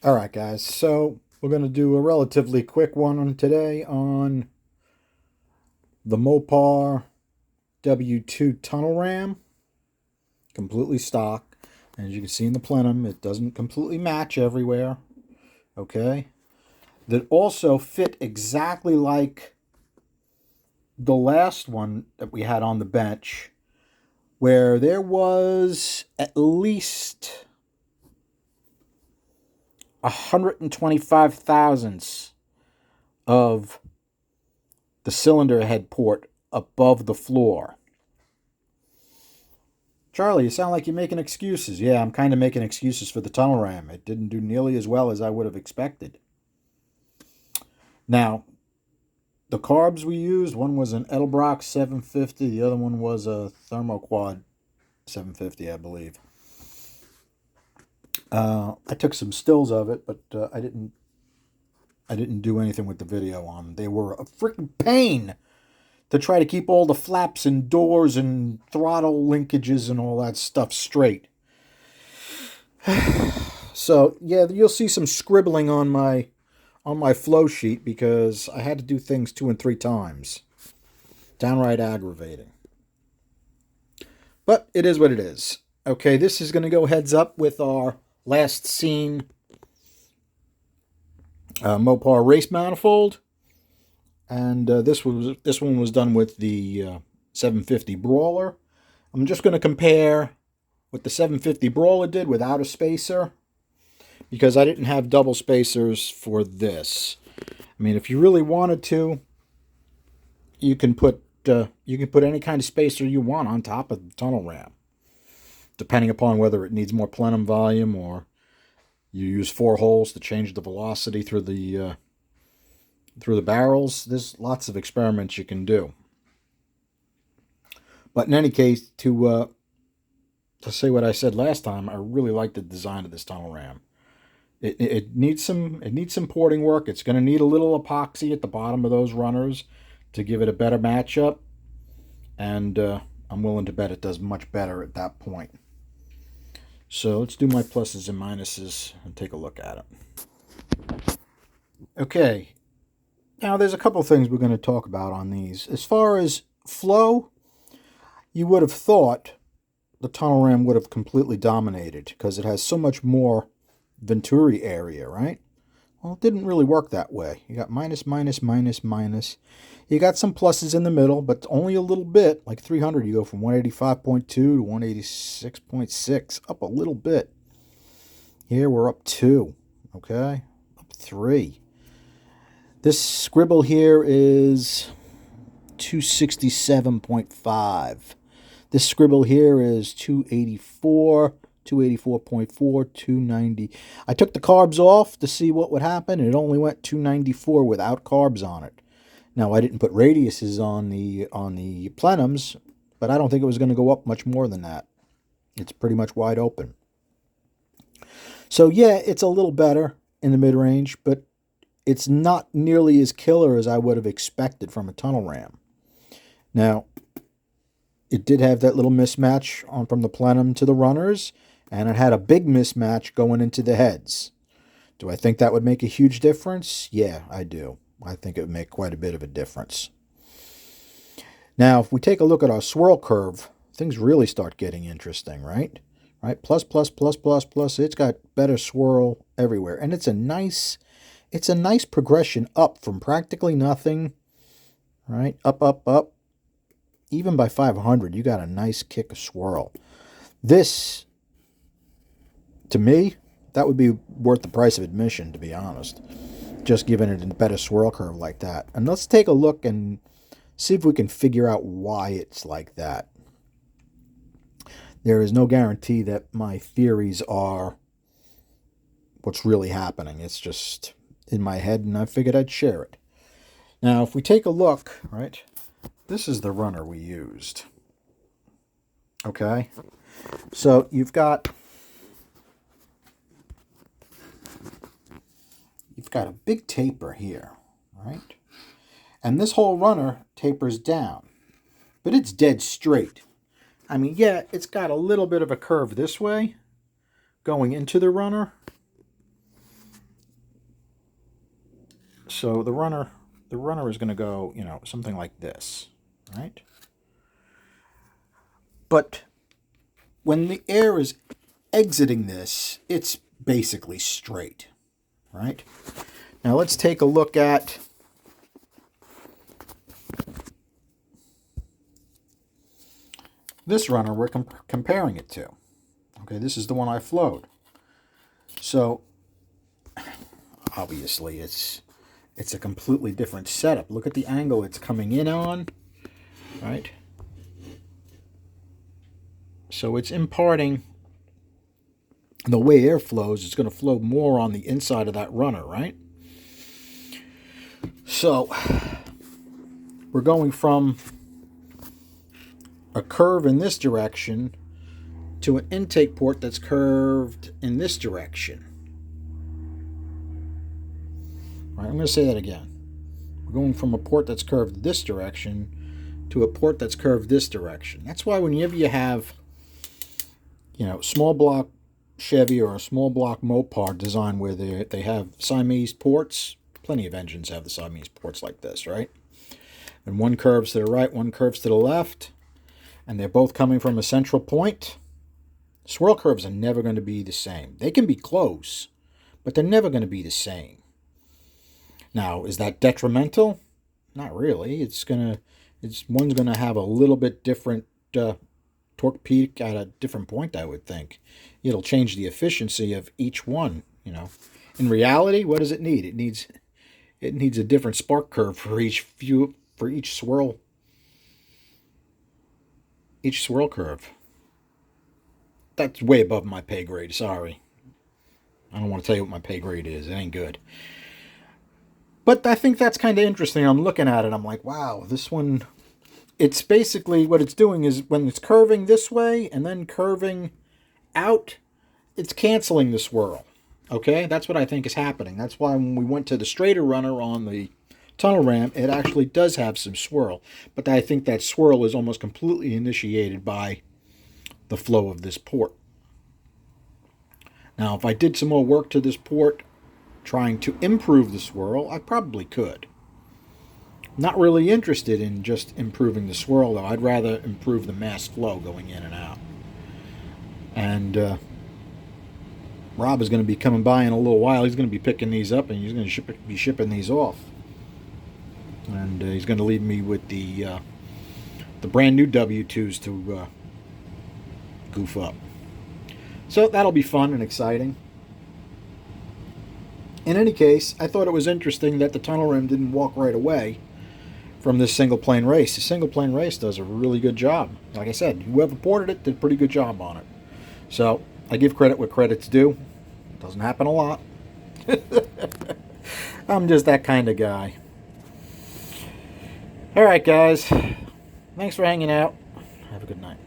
Alright guys, so we're going to do a relatively quick one on today on the Mopar W2 tunnel ram. Completely stock. As you can see in the plenum, it doesn't completely match everywhere. Okay? That also fit exactly like the last one that we had on the bench, where there was at least 125 thousandths of the cylinder head port above the floor. Charlie, you sound like you're making excuses. Yeah, I'm kind of making excuses for the tunnel ram. It didn't do nearly as well as I would have expected. Now, the carbs we used, one was an Edelbrock 750, the other one was a Thermoquad 750, I believe. I took some stills of it, but I didn't do anything with the video on them. They were a freaking pain to try to keep all the flaps and doors and throttle linkages and all that stuff straight. So yeah, you'll see some scribbling on my flow sheet because I had to do things 2 and 3 times. Downright aggravating. But it is what it is. Okay, this is going to go heads up with our last seen Mopar race manifold. And this one was done with the 750 Brawler. I'm just going to compare what the 750 Brawler did without a spacer, because I didn't have double spacers for this. I mean, if you really wanted to, you can put any kind of spacer you want on top of the tunnel ram, depending upon whether it needs more plenum volume or you use 4 holes to change the velocity through the barrels. There's lots of experiments you can do. But in any case, to say what I said last time, I really like the design of this tunnel ram. It needs some porting work. It's going to need a little epoxy at the bottom of those runners to give it a better matchup, and I'm willing to bet it does much better at that point. So let's do my pluses and minuses and take a look at it. Okay. Now, there's a couple things we're going to talk about on these. As far as flow, you would have thought the tunnel ram would have completely dominated because it has so much more venturi area, right? Well, it didn't really work that way. You got minus, minus, minus, minus. You got some pluses in the middle, but only a little bit. Like 300, you go from 185.2 to 186.6, up a little bit. Here we're up 2, okay? Up 3. This scribble here is 267.5. This scribble here is 284, 284.4, 290. I took the carbs off to see what would happen, and it only went 294 without carbs on it. Now, I didn't put radiuses on the plenums, but I don't think it was going to go up much more than that. It's pretty much wide open. So yeah, it's a little better in the mid-range, but it's not nearly as killer as I would have expected from a tunnel ram. Now, it did have that little mismatch from the plenum to the runners, and it had a big mismatch going into the heads. Do I think that would make a huge difference? Yeah, I do. I think it would make quite a bit of a difference. Now, if we take a look at our swirl curve, things really start getting interesting, right? Right? Plus, plus, plus, plus, plus. It's got better swirl everywhere. And it's a nice progression up from practically nothing, right? Up, up, up. Even by 500, you got a nice kick of swirl. This, to me, that would be worth the price of admission, to be honest. Just giving it a better swirl curve like that. And let's take a look and see if we can figure out why it's like that. There is no guarantee that my theories are what's really happening. It's just in my head, and I figured I'd share it. Now, if we take a look, right, this is the runner we used. Okay? So you've got a big taper here, right? And this whole runner tapers down, but it's dead straight. I mean, yeah, it's got a little bit of a curve this way going into the runner, So the runner is going to go, you know, something like this, right? But when the air is exiting this, it's basically straight, right? Now let's take a look at this runner we're comparing it to. Okay, this is the one I flowed. So obviously it's a completely different setup. Look at the angle it's coming in on, right? So it's imparting, the way air flows, it's going to flow more on the inside of that runner, right? So we're going from a curve in this direction to an intake port that's curved in this direction. All right, I'm going to say that again. We're going from a port that's curved this direction to a port that's curved this direction. That's why whenever you have, you know, small block Chevy or a small block Mopar design where they have Siamese ports, plenty of engines have the Siamese ports like this, right? And one curves to the right, one curves to the left, and they're both coming from a central point. Swirl curves are never going to be the same. They can be close, but they're never going to be the same. Now, is that detrimental? Not really. One's going to have a little bit different torque peak at a different point, I would think. It'll change the efficiency of each one, you know. In reality, what does it need? It needs a different spark curve for each swirl. Each swirl curve. That's way above my pay grade, sorry. I don't want to tell you what my pay grade is. It ain't good. But I think that's kind of interesting. I'm looking at it. I'm like, wow, this one, it's basically what it's doing is when it's curving this way and then curving out, it's canceling the swirl. Okay, that's what I think is happening. That's why when we went to the straighter runner on the tunnel ram, it actually does have some swirl. But I think that swirl is almost completely initiated by the flow of this port. Now, if I did some more work to this port, trying to improve the swirl, I probably could. Not really interested in just improving the swirl, though. I'd rather improve the mass flow going in and out. And Rob is going to be coming by in a little while. He's going to be picking these up, and he's going to be shipping these off. And he's going to leave me with the brand new W2s to goof up. So that'll be fun and exciting. In any case, I thought it was interesting that the tunnel rim didn't walk right away from this single plane race. The single plane race does a really good job. Like I said, whoever ported it did a pretty good job on it. So I give credit where credit's due. It doesn't happen a lot. I'm just that kind of guy. All right, guys. Thanks for hanging out. Have a good night.